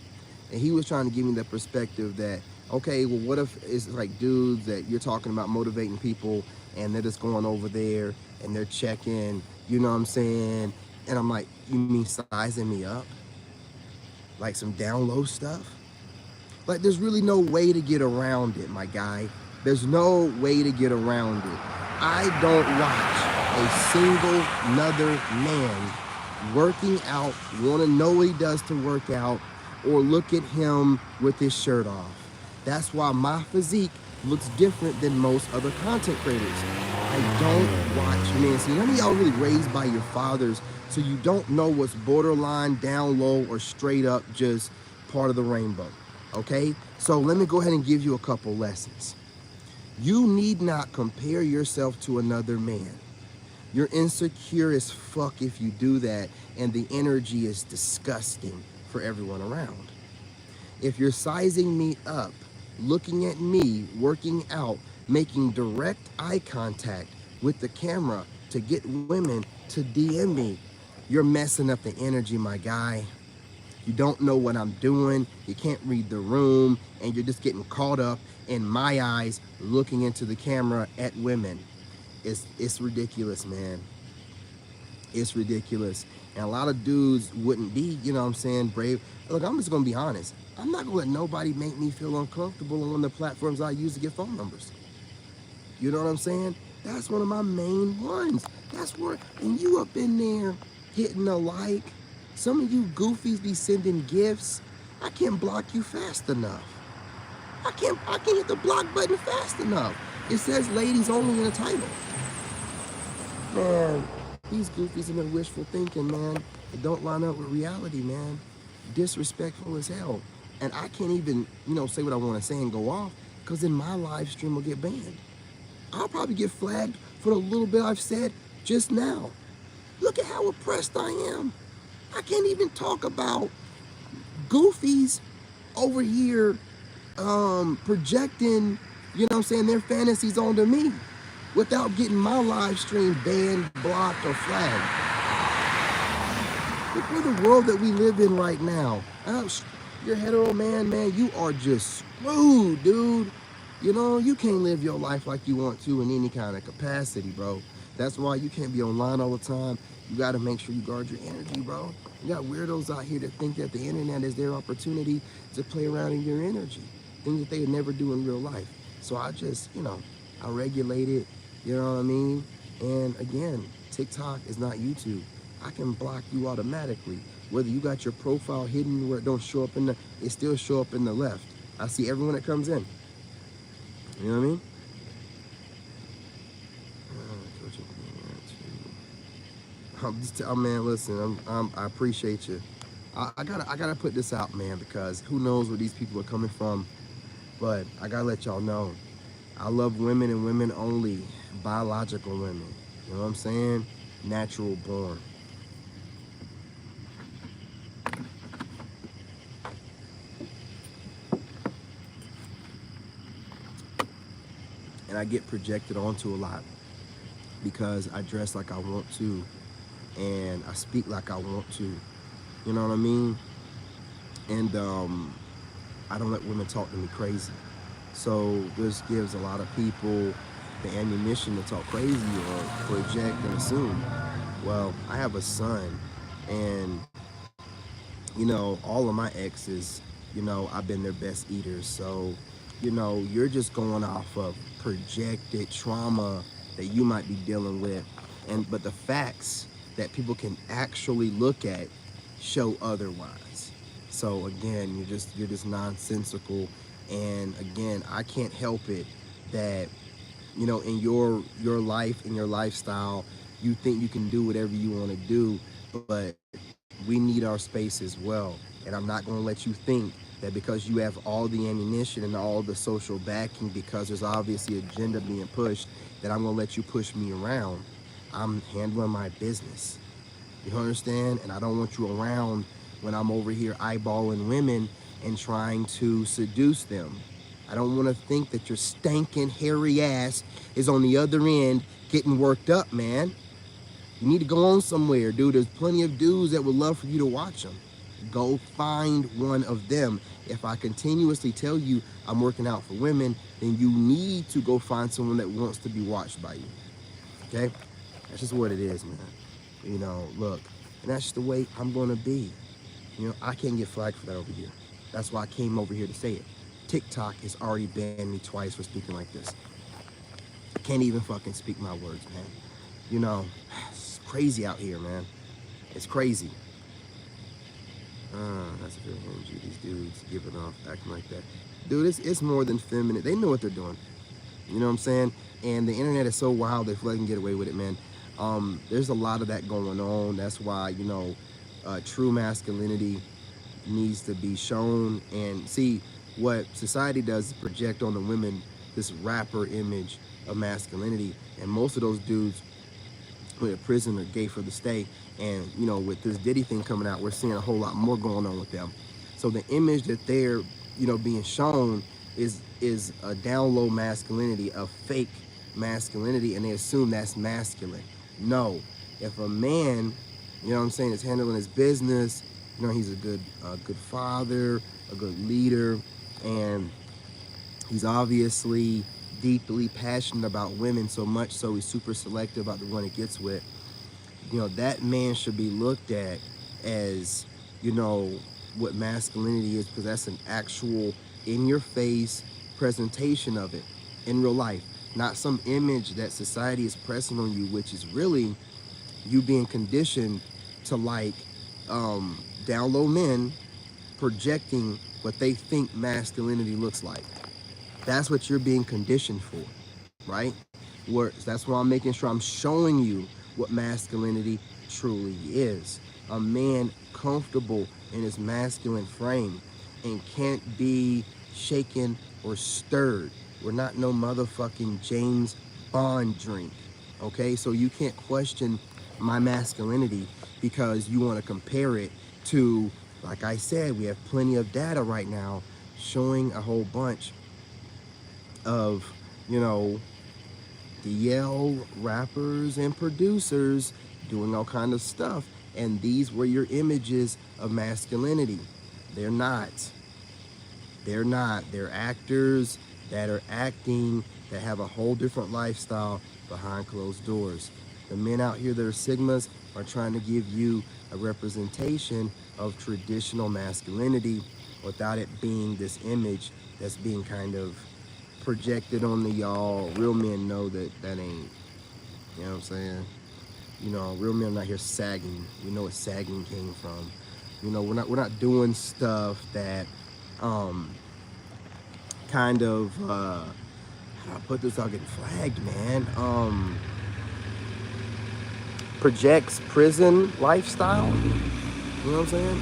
And he was trying to give me that perspective that, okay, well, what if it's like dudes that you're talking about motivating people and they're just going over there and they're checking, you know what I'm saying? And I'm like, you mean sizing me up? Like some down low stuff? Like, there's really no way to get around it, my guy. There's no way to get around it. I don't watch a single another man working out, want to know what he does to work out, or look at him with his shirt off. That's why my physique looks different than most other content creators. I don't watch men. See, none of y'all really raised by your fathers, so you don't know what's borderline, down low, or straight up just part of the rainbow, okay? So let me go ahead and give you a couple lessons. You need not compare yourself to another man. You're insecure as fuck if you do that, and the energy is disgusting for everyone around. If you're sizing me up, looking at me, working out, making direct eye contact with the camera to get women to DM me, you're messing up the energy, my guy. You don't know what I'm doing, you can't read the room, and you're just getting caught up in my eyes looking into the camera at women. It's ridiculous, man. It's ridiculous. And a lot of dudes wouldn't be, you know what I'm saying, brave. Look, I'm just gonna be honest. I'm not gonna let nobody make me feel uncomfortable on the platforms I use to get phone numbers. You know what I'm saying? That's one of my main ones. That's where, and you up in there hitting a like. Some of you goofies be sending gifts. I can't block you fast enough. I can't hit the block button fast enough. It says ladies only in the title. Man, these goofies and their wishful thinking, man, it don't line up with reality, man. disrespectful as hell. And I can't even, say what I want to say and go off, because then my live stream will get banned. I'll probably get flagged for the little bit I've said just now. Look at how oppressed I am. I can't even talk about goofies over here projecting, their fantasies onto me without getting my live stream banned, blocked, or flagged. Look for the world that we live in right now. You're hetero man, you are just screwed, dude. You can't live your life like you want to in any kind of capacity, bro. That's why you can't be online all the time. You got to make sure you guard your energy, bro. You got weirdos out here that think that the internet is their opportunity to play around in your energy, things that they would never do in real life. So I just, I regulate it, you know what I mean? And again, TikTok is not YouTube. I can block you automatically. Whether you got your profile hidden where it don't show up it still show up in the left. I see everyone that comes in. You know what I mean? Man, listen, I appreciate you. I gotta put this out, man, because who knows where these people are coming from. But I gotta let y'all know, I love women and women only, biological women. You know what I'm saying? Natural born. And I get projected onto a lot because I dress like I want to and I speak like I want to. You know what I mean? And I don't let women talk to me crazy. So this gives a lot of people the ammunition to talk crazy or project and assume. Well, I have a son, and all of my exes, I've been their best eaters. So, you're just going off of projected trauma that you might be dealing with, but the facts that people can actually look at show otherwise. So again, you're just nonsensical. And again, I can't help it that in your life, in your lifestyle, you think you can do whatever you want to do, but we need our space as well. And I'm not going to let you think that because you have all the ammunition and all the social backing, because there's obviously agenda being pushed, that I'm going to let you push me around. I'm handling my business. You understand? And I don't want you around when I'm over here eyeballing women and trying to seduce them. I don't want to think that your stinking hairy ass is on the other end getting worked up, man. You need to go on somewhere, dude. There's plenty of dudes that would love for you to watch them. Go find one of them. If I continuously tell you I'm working out for women, then you need to go find someone that wants to be watched by you. Okay? That's just what it is, man. Look, and that's just the way I'm going to be. I can't get flagged for that over here. That's why I came over here to say it. TikTok has already banned me twice for speaking like this. I can't even fucking speak my words, man. It's crazy out here, man. It's crazy. That's a good energy. These dudes giving off, acting like that. Dude, it's more than feminine. They know what they're doing. You know what I'm saying? And the internet is so wild, they feel like they can get away with it, man. There's a lot of that going on. That's why, true masculinity needs to be shown. And see, what society does is project on the women this rapper image of masculinity. And most of those dudes went to prison or gay for the stay. And, with this Diddy thing coming out, we're seeing a whole lot more going on with them. So the image that they're, being shown is a down low masculinity, a fake masculinity, and they assume that's masculine. No, if a man, is handling his business, he's a good father, a good leader, and he's obviously deeply passionate about women, so much so he's super selective about the one he gets with. That man should be looked at as, what masculinity is, because that's an actual in-your-face presentation of it in real life, not some image that society is pressing on you, which is really you being conditioned to like down low men projecting what they think masculinity looks like. That's what you're being conditioned for, right? That's why I'm making sure I'm showing you what masculinity truly is. A man comfortable in his masculine frame and can't be shaken or stirred. We're not no motherfucking James Bond drink, okay? So you can't question my masculinity because you want to compare it to, like I said, we have plenty of data right now showing a whole bunch of, you know, the YALL rappers and producers doing all kind of stuff, and these were your images of masculinity. They're not. They're not. They're actors that are acting, that have a whole different lifestyle behind closed doors. The men out here that are Sigmas are trying to give you a representation of traditional masculinity without it being this image that's being kind of projected on the y'all. Real men know that that ain't, you know what I'm saying? You know, real men are not here sagging. We know what sagging came from. You know, we're not doing stuff that kind of how do I put this? I'll get flagged, man. Projects prison lifestyle. You know what I'm saying?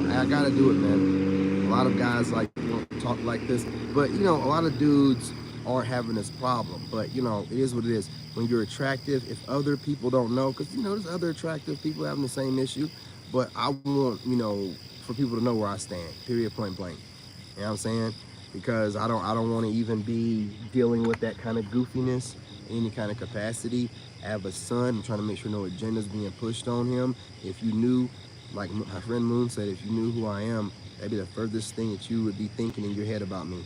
I gotta do it, man. A lot of guys like don't talk like this, but you know, a lot of dudes are having this problem. But you know, it is what it is. When you're attractive, if other people don't know, because you know, there's other attractive people having the same issue. But I want, you know, for people to know where I stand. Period. Point blank. You know what I'm saying? Because I don't want to even be dealing with that kind of goofiness in any kind of capacity. I have a son. I'm trying to make sure no agenda is being pushed on him. If you knew, like my friend Moon said, if you knew who I am, that'd be the furthest thing that you would be thinking in your head about me.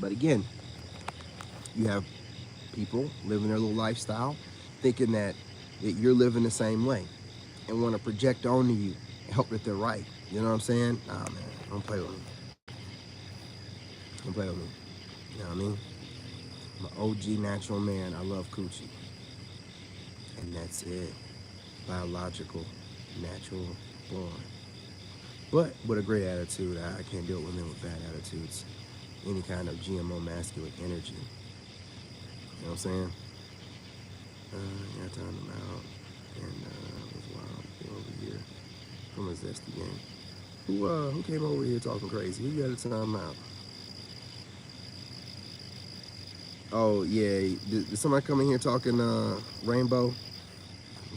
But again, you have people living their little lifestyle, thinking that you're living the same way and want to project onto you and hope that they're right. You know what I'm saying? Nah, man, don't play with me. Don't play with me. You know what I mean? I'm an OG natural man. I love coochie. And that's it. Biological, natural, born. But with a great attitude. I can't deal with women with bad attitudes. Any kind of GMO masculine energy. You know what I'm saying? Yeah, I turned them out. And it was wild. Came over here from a zesty game. Who came over here talking crazy? Who you had to time out? Oh yeah, did somebody come in here talking rainbow?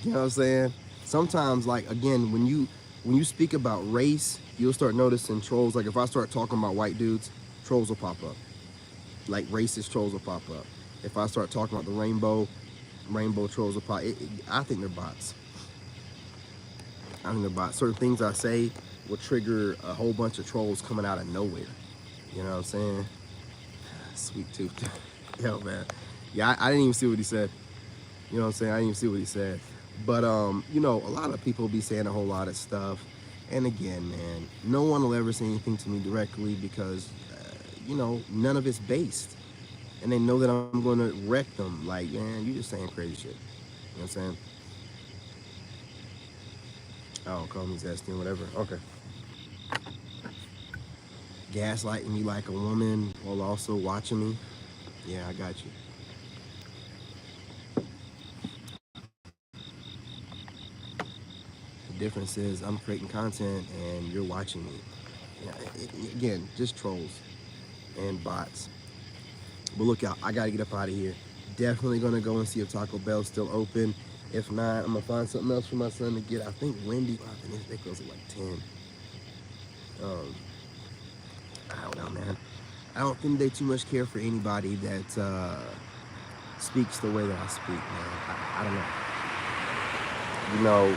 You know what I'm saying? Sometimes, like again, when you speak about race, you'll start noticing trolls. Like if I start talking about white dudes, trolls will pop up. Like racist trolls will pop up. If I start talking about the rainbow trolls will pop. I think they're bots. I think they're bots. Certain things I say will trigger a whole bunch of trolls coming out of nowhere. You know what I'm saying? Sweet tooth. Yo, man. Yeah, I didn't even see what he said. You know what I'm saying? I didn't even see what he said. But, you know, a lot of people be saying a whole lot of stuff. And again, man, no one will ever say anything to me directly because, you know, none of it's based. And they know that I'm going to wreck them. Like, man, you just saying crazy shit. You know what I'm saying? Oh, call me zesty, whatever. Okay. Gaslighting me like a woman while also watching me. Yeah, I got you. The difference is I'm creating content and you're watching me. Yeah, again, just trolls and bots. But look out, I gotta get up out of here. Definitely gonna go and see if Taco Bell's still open. If not, I'm gonna find something else for my son to get. I think Wendy, I think they close at like 10. I don't know, man. I don't think they too much care for anybody that speaks the way that I speak, man. I don't know. You know,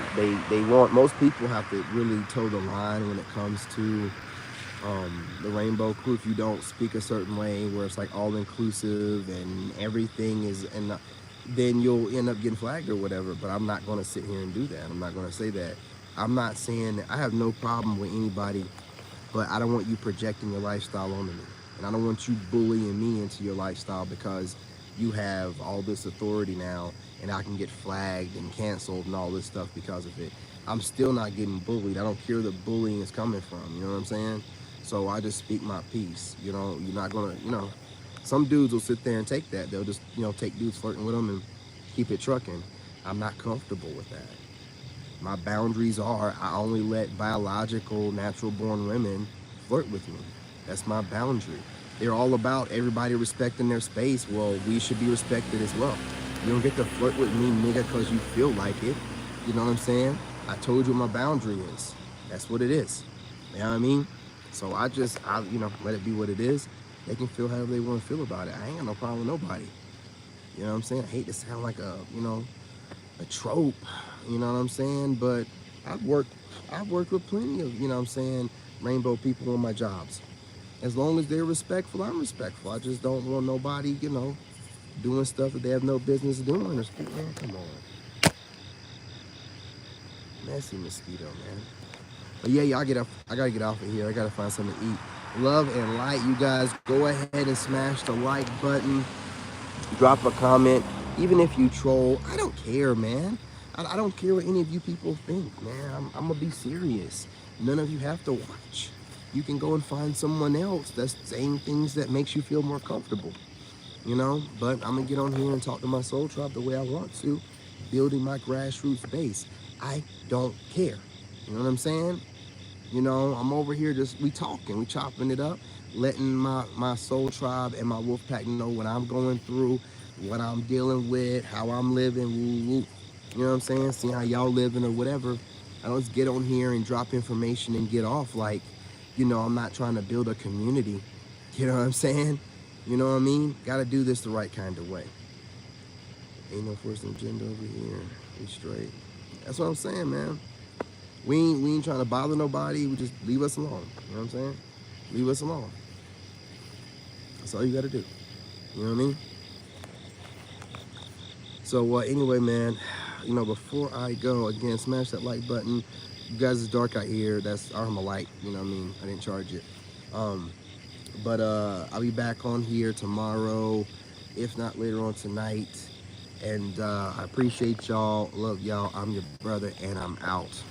they want, most people have to really toe the line when it comes to the rainbow crew. If you don't speak a certain way where it's like all inclusive and everything is, and then you'll end up getting flagged or whatever. But I'm not going to sit here and do that. I'm not going to say that. I'm not saying that I have no problem with anybody, but I don't want you projecting your lifestyle onto me. And I don't want you bullying me into your lifestyle because you have all this authority now and I can get flagged and canceled and all this stuff because of it. I'm still not getting bullied. I don't care where the bullying is coming from. You know what I'm saying? So I just speak my piece. You know, you're not gonna, some dudes will sit there and take that. They'll just, take dudes flirting with them and keep it trucking. I'm not comfortable with that. My boundaries are I only let biological, natural born women flirt with me. That's my boundary. They're all about everybody respecting their space. Well, we should be respected as well. You don't get to flirt with me, nigga, because you feel like it. You know what I'm saying? I told you what my boundary is. That's what it is. You know what I mean? So I let it be what it is. They can feel however they want to feel about it. I ain't got no problem with nobody. You know what I'm saying? I hate to sound like a trope, you know what I'm saying? But I've worked I've worked with plenty of, rainbow people on my jobs. As long as they're respectful, I'm respectful. I just don't want nobody, doing stuff that they have no business doing or speaking. Man, come on. Messy mosquito, man. But yeah, I gotta get off of here. I gotta find something to eat. Love and light, you guys. Go ahead and smash the like button. Drop a comment. Even if you troll, I don't care, man. I don't care what any of you people think, man. I'm gonna be serious. None of you have to watch. You can go and find someone else that's saying things that makes you feel more comfortable, But I'm gonna get on here and talk to my soul tribe the way I want to, building my grassroots base. I don't care. You know what I'm saying? I'm over here we talking, we chopping it up, letting my soul tribe and my wolf pack know what I'm going through, what I'm dealing with, how I'm living, woo, woo. You know what I'm saying? See how y'all living or whatever. I don't just get on here and drop information and get off like, I'm not trying to build a community. You know what I'm saying? You know what I mean? Gotta do this the right kind of way. Ain't no forced agenda over here. We straight. That's what I'm saying, man. We ain't trying to bother nobody. We just leave us alone. You know what I'm saying? Leave us alone. That's all you got to do. You know what I mean? So anyway, man, before I go, again, smash that like button. You guys, it's dark out here. That's I'm a light. You know what I mean? I didn't charge it. Um, but I'll be back on here tomorrow, if not later on tonight. And I appreciate y'all. Love y'all. I'm your brother, and I'm out.